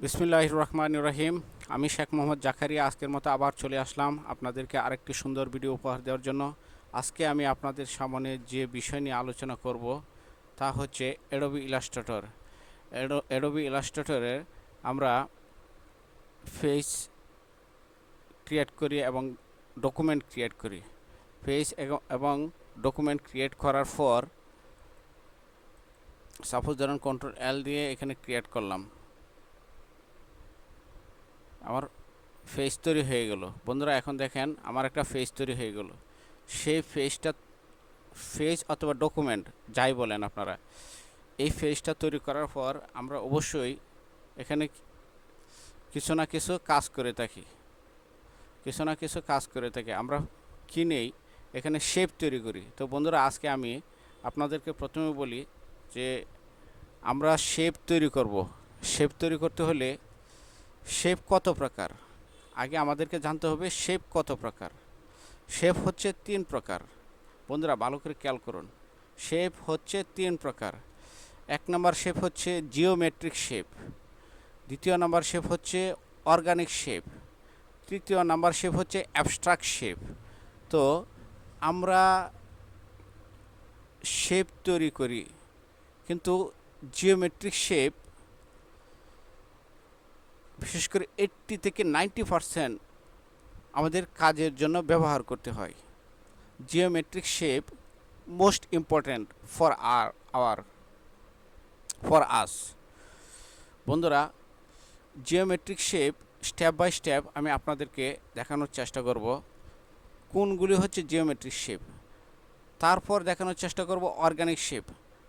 বিসমিল্লাহির রহমানির রহিম। আমি শেখ মোহাম্মদ জাকারিয়া আজকের মতো আবার চলে আসলাম আপনাদেরকে আরেকটি সুন্দর ভিডিও উপহার দেওয়ার জন্য। আজকে আমি আপনাদের সামনে যে বিষয় নিয়ে আলোচনা করব তা হচ্ছে অ্যাডোবি ইলাস্ট্রেটর। অ্যাডোবি ইলাস্ট্রেটরের আমরা ফেস ক্রিয়েট করি এবং ডকুমেন্ট ক্রিয়েট করি। ফেস এবং ডকুমেন্ট ক্রিয়েট করার পর সাপোজ ধরুন কন্ট্রোল এল দিয়ে এখানে ক্রিয়েট করলাম, আমার ফেস তৈরি হয়ে গেল। বন্ধুরা এখন দেখেন আমার একটা ফেস তৈরি হয়ে গেল। সেই ফেস অথবা ডকুমেন্ট যাই বলেন আপনারা, এই ফেসটা তৈরি করার পর আমরা অবশ্যই এখানে কিছু না কিছু কাজ করে থাকি। আমরা কিনেই এখানে শেপ তৈরি করি। তো বন্ধুরা আজকে আমি আপনাদেরকে প্রথমে বলি যে আমরা শেপ তৈরি করব। শেপ তৈরি করতে হলে শেপ কত প্রকার, আগে আমাদেরকে জানতে হবে শেপ কত প্রকার। শেপ হচ্ছে 3 প্রকার। বন্ধুরা ভালো করে খেয়াল করুন, শেপ হচ্ছে 3 প্রকার। 1 নম্বর শেপ হচ্ছে জিওমেট্রিক শেপ, দ্বিতীয় নম্বর শেপ হচ্ছে অর্গানিক শেপ, তৃতীয় নাম্বার শেপ হচ্ছে অ্যাবস্ট্রাক্ট শেপ। তো আমরা শেপ তৈরি করি, কিন্তু জিওমেট্রিক শেপ বিশেষ করে 80 থেকে 90% আমাদের কাজের জন্য ব্যবহার করতে হয়। Geometric shape most important for us. বন্ধুরা geometric shape step by step আমি আপনাদেরকে দেখানোর চেষ্টা করব কোনগুলি হচ্ছে জিওমেট্রিক শেপ, তারপর দেখানোর চেষ্টা করব অর্গানিক শেপ,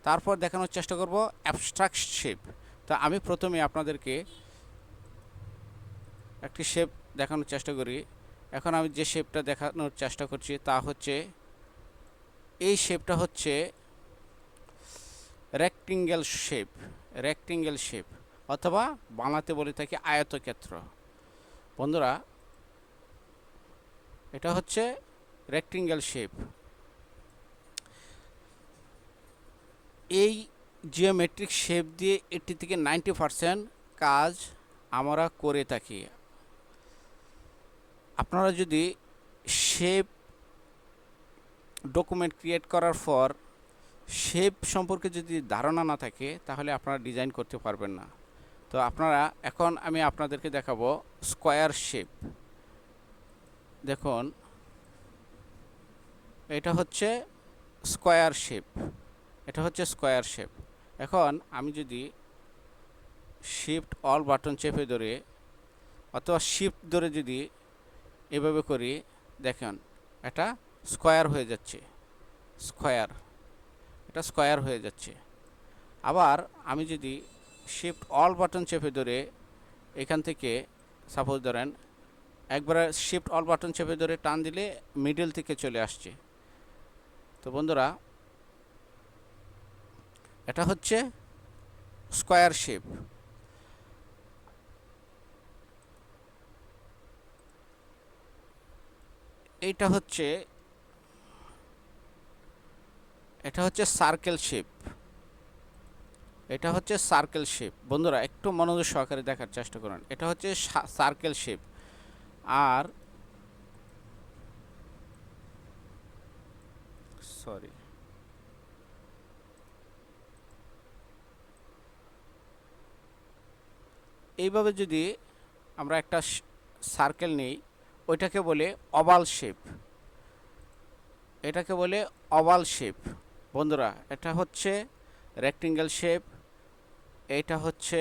তারপর দেখানোর চেষ্টা করব অ্যাবস্ট্রাক্ট শেপ। তো আমি প্রথমে আপনাদেরকে একটি শেপ দেখানোর চেষ্টা করি। এখন আমি যে শেপটা দেখানোর চেষ্টা করছি তা হচ্ছে এই শেপটা হচ্ছে রেক্টেঙ্গেল শেপ অথবা বাংলাতে বলে থাকি আয়তক্ষেত্র। বন্ধুরা এটা হচ্ছে রেক্টেঙ্গেল শেপ। এই জিওমেট্রিক শেপ দিয়ে 80 থেকে 90% কাজ আমরা করে থাকি। আপনারা যদি শেপ ডকুমেন্ট ক্রিয়েট করার পর শেপ সম্পর্কে যদি ধারণা না থাকে তাহলে আপনারা ডিজাইন করতে পারবেন না। তো আপনারা এখন আমি আপনাদেরকে দেখাবো স্কোয়ার শেপ। দেখুন এটা হচ্ছে স্কোয়ার শেপ। এখন আমি যদি শিফট অল বাটন চেপে ধরে অথবা শিফট ধরে যদি এভাবে করি, দেখেন এটা স্কোয়ার হয়ে যাচ্ছে। এটা স্কোয়ার হয়ে যাচ্ছে। আবার আমি যদি শিফট অল বাটন চেপে ধরে এখান থেকে সাপোজ ধরেন একবার শিফট অল বাটন চেপে ধরে টান দিলে মিডল থেকে চলে আসছে। তো বন্ধুরা এটা হচ্ছে স্কোয়ার শেপ। এটা হচ্ছে সার্কেল শেপ। বন্ধুরা একটু মনোযোগ সহকারে দেখার চেষ্টা করুন। এটা হচ্ছে সার্কেল শেপ। আর সরি এইভাবে যদি আমরা একটা সার্কেল নিই, ওইটাকে বলে অভাল শেপ। বন্ধুরা এটা হচ্ছে রেক্টেঙ্গেল শেপ, এটা হচ্ছে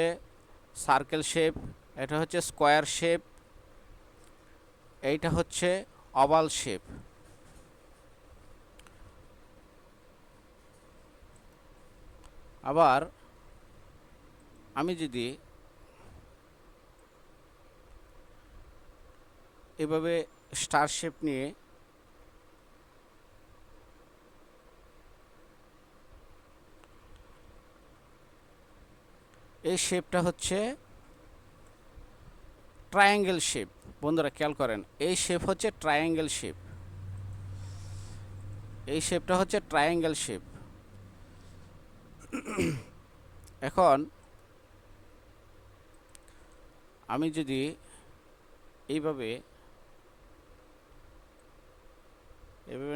সার্কেল শেপ, এটা হচ্ছে স্কোয়ার শেপ, এইটা হচ্ছে ওভাল শেপ। আবার আমি যদি এভাবে স্টার শেপ নিয়ে এই শেপটা হচ্ছে ট্রায়াঙ্গেল শেপ। বন্ধুরা খেয়াল করেন এই শেপ হচ্ছে ট্রায়াঙ্গেল শেপ। এই শেপটা হচ্ছে ট্রায়াঙ্গেল শেপ। এখন আমি যদি এইভাবে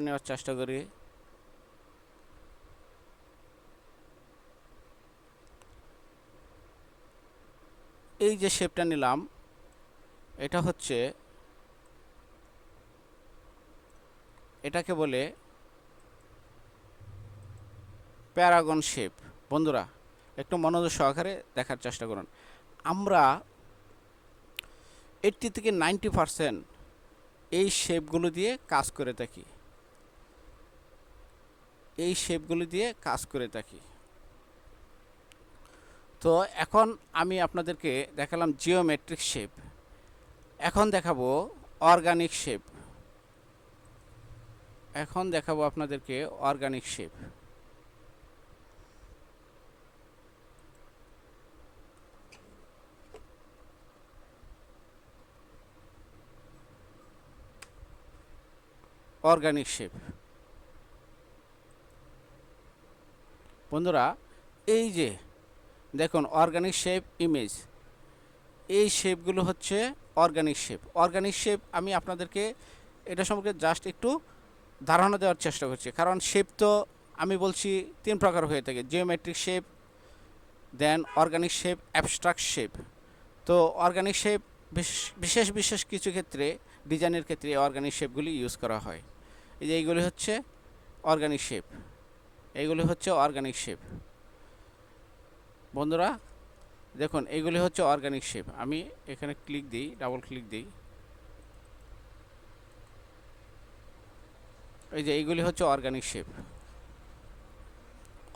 নেওয়ার চেষ্টা করি, এই যে শেপটা নিলাম, এটা হচ্ছে, এটাকে বলে প্যারাগন শেপ। বন্ধুরা একটু মনোযোগ সহকারে দেখার চেষ্টা করুন। আমরা 80 থেকে 90% এই শেপগুলো দিয়ে কাজ করে থাকি, এই শেপগুলো দিয়ে কাজ করে থাকি। তো এখন আমি আপনাদেরকে দেখালাম জিওমেট্রিক শেপ, এখন দেখাবো অর্গানিক শেপ। এখন দেখাবো আপনাদেরকে অর্গানিক শেপ। অর্গানিক শেপ বন্ধুরা, এই যে দেখুন অর্গানিক শেপ ইমেজ, এই শেপগুলো হচ্ছে অর্গানিক শেপ। অর্গানিক শেপ আমি আপনাদেরকে এটা সম্পর্কে জাস্ট একটু ধারণা দেওয়ার চেষ্টা করছি, কারণ শেপ তো আমি বলছি 3 প্রকার হয়ে থাকে, জিওমেট্রিক শেপ, দেন অর্গানিক শেপ, অ্যাবস্ট্রাক্ট শেপ। তো অর্গানিক শেপ বিশেষ বিশেষ কিছু ক্ষেত্রে, ডিজাইনের ক্ষেত্রে অর্গানিক শেপগুলি ইউজ করা হয়। এই যে এইগুলি হচ্ছে অর্গানিক শেপ, এইগুলি হচ্ছে অর্গানিক শেপ। বন্ধুরা দেখুন এইগুলি হচ্ছে অর্গানিক শেপ। আমি এখানে ক্লিক দিই, ডাবল ক্লিক দিই, এই যে এইগুলি হচ্ছে organic shape,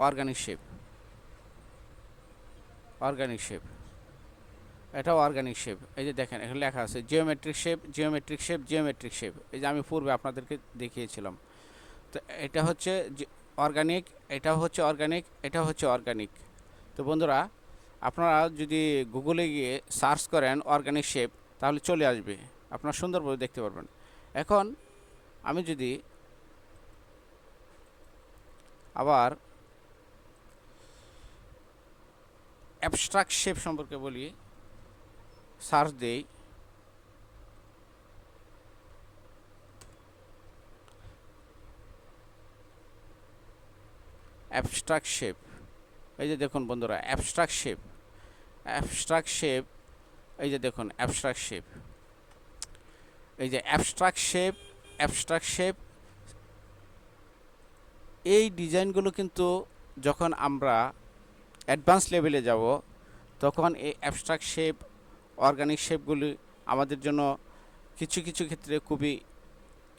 organic shape, organic shape, এটাও অর্গানিক শেপ। এই যে দেখেন এখানে লেখা আছে geometric shape, geometric shape, geometric shape. এই যে আমি পূর্বে আপনাদেরকে দেখিয়েছিলাম। তো এটা হচ্ছে অর্গানিক, এটা হচ্ছে অর্গানিক, এটা হচ্ছে অর্গানিক। তো বন্ধুরা আপনারা যদি গুগলে গিয়ে সার্চ করেন অর্গানিক শেপ, তাহলে চলে আসবে, আপনারা সুন্দরভাবে দেখতে পারবেন। এখন আমি যদি আবার অ্যাবস্ট্রাক্ট শেপ সম্পর্কে বলি, সার্চ দেই, অ্যাবস্ট্রাক্ট শেপ। এই যে দেখুন বন্ধুরা অ্যাবস্ট্রাক্ট শেপ, অ্যাবস্ট্রাক্ট শেপ, এই যে দেখুন অ্যাবস্ট্রাক্ট শেপ, এই যে অ্যাবস্ট্রাক্ট শেপ, অ্যাবস্ট্রাক্ট শেপ। এই ডিজাইনগুলো কিন্তু যখন আমরা অ্যাডভান্স লেভেলে যাব, তখন এই অ্যাবস্ট্রাক্ট শেপ, অর্গানিক শেপগুলি আমাদের জন্য কিছু কিছু ক্ষেত্রে খুবই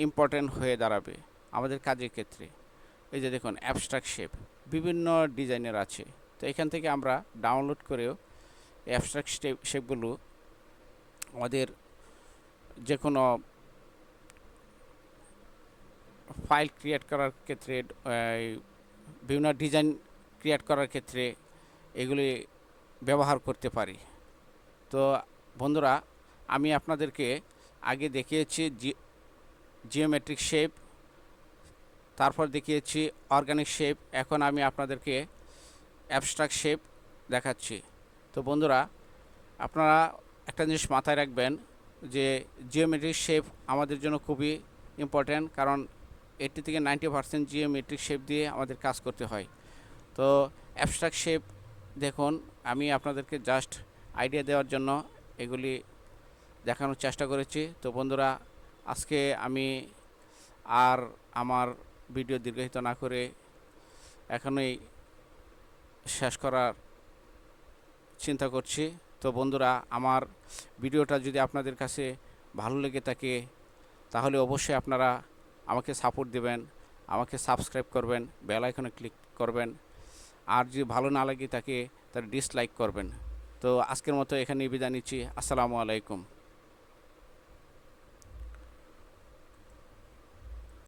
ইম্পর্ট্যান্ট হয়ে দাঁড়াবে আমাদের কাজের ক্ষেত্রে। এই যে দেখুন অ্যাবস্ট্রাক্ট শেপ বিভিন্ন ডিজাইনের আছে। তো এখান থেকে আমরা ডাউনলোড করেও এই অ্যাবস্ট্রাক্ট শেপগুলো আমাদের যে কোনো ফাইল ক্রিয়েট করার ক্ষেত্রে, বিভিন্ন ডিজাইন ক্রিয়েট করার ক্ষেত্রে এগুলি ব্যবহার করতে পারি। তো বন্ধুরা আমি আপনাদেরকে আগে দেখিয়েছি জিওমেট্রিক শেপ, তারপর দেখিয়েছি অর্গানিক শেপ, এখন আমি আপনাদেরকে অ্যাবস্ট্রাক্ট শেপ দেখাচ্ছি। তো বন্ধুরা আপনারা একটা জিনিস মাথায় রাখবেন যে জিওমেট্রিক শেপ আমাদের জন্য খুবই ইম্পর্ট্যান্ট, কারণ 80 থেকে 90% জিওমেট্রিক শেপ দিয়ে আমাদের কাজ করতে হয়। তো অ্যাবস্ট্রাক্ট শেপ দেখুন আমি আপনাদেরকে জাস্ট আইডিয়া দেওয়ার জন্য এগুলি দেখানোর চেষ্টা করেছি। তো বন্ধুরা আজকে আমি আর আমার ভিডিও দীর্ঘায়িত না করে এখনই শেষ করার চিন্তা করছি। তো বন্ধুরা আমার ভিডিওটা যদি আপনাদের কাছে ভালো লেগে থাকে, তাহলে অবশ্যই আপনারা আমাকে সাপোর্ট দেবেন, আমাকে সাবস্ক্রাইব করবেন, বেল আইকনে ক্লিক করবেন, আর যদি ভালো না লাগে থাকে তাহলে ডিসলাইক করবেন। তো আজকের মতো এখানেই বিদায় নিচ্ছি। আসসালামু আলাইকুম।